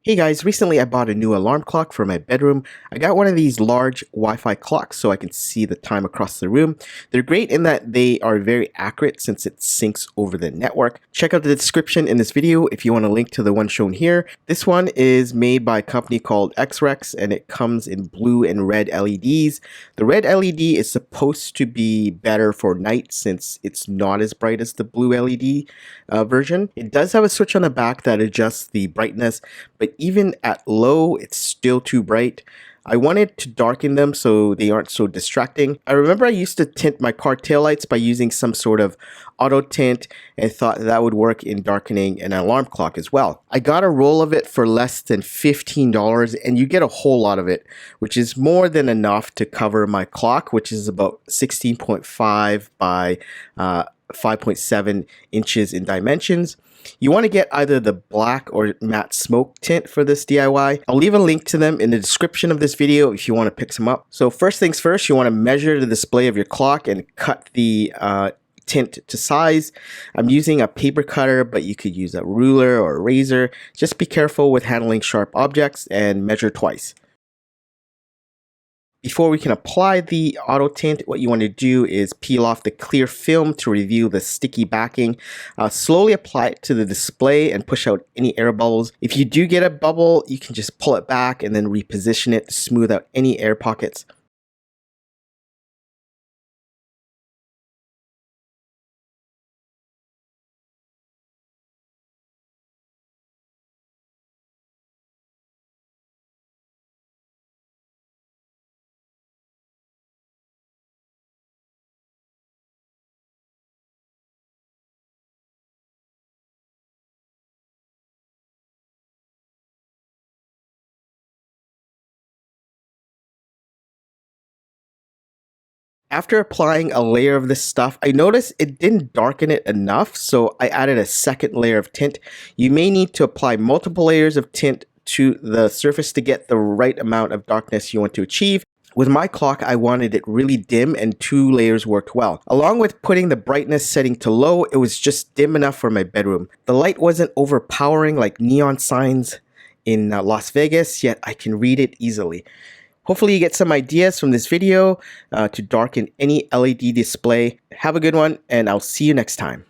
Hey guys, recently I bought a new alarm clock for my bedroom. I got one of these large Wi-Fi clocks so I can see the time across the room. They're great in that they are very accurate since it syncs over the network. Check out the description in this video if you want a link to the one shown here. This one is made by a company called Xrexs and it comes in blue and red LEDs. The red LED is supposed to be better for night since it's not as bright as the blue LED version. It does have a switch on the back that adjusts the brightness, but even at low, it's still too bright. I wanted to darken them so they aren't so distracting. I remember I used to tint my car taillights by using some sort of auto tint and thought that would work in darkening an alarm clock as well. I got a roll of it for less than $15 and you get a whole lot of it, which is more than enough to cover my clock, which is about 16.5 by 5.7 inches in dimensions. You want to get either the black or matte smoke tint for this DIY. I'll leave a link to them in the description of this video if you want to pick some up. So first things first, you want to measure the display of your clock and cut the tint to size. I'm using a paper cutter, but you could use a ruler or a razor. Just be careful with handling sharp objects and measure twice. Before we can apply the auto tint, what you want to do is peel off the clear film to reveal the sticky backing. Slowly apply it to the display and push out any air bubbles. If you do get a bubble, you can just pull it back and then reposition it to smooth out any air pockets. After applying a layer of this stuff, I noticed it didn't darken it enough, so I added a second layer of tint. You may need to apply multiple layers of tint to the surface to get the right amount of darkness you want to achieve. With my clock, I wanted it really dim and 2 layers worked well. Along with putting the brightness setting to low, it was just dim enough for my bedroom. The light wasn't overpowering like neon signs in Las Vegas, yet I can read it easily. Hopefully you get some ideas from this video to darken any LED display. Have a good one, and I'll see you next time.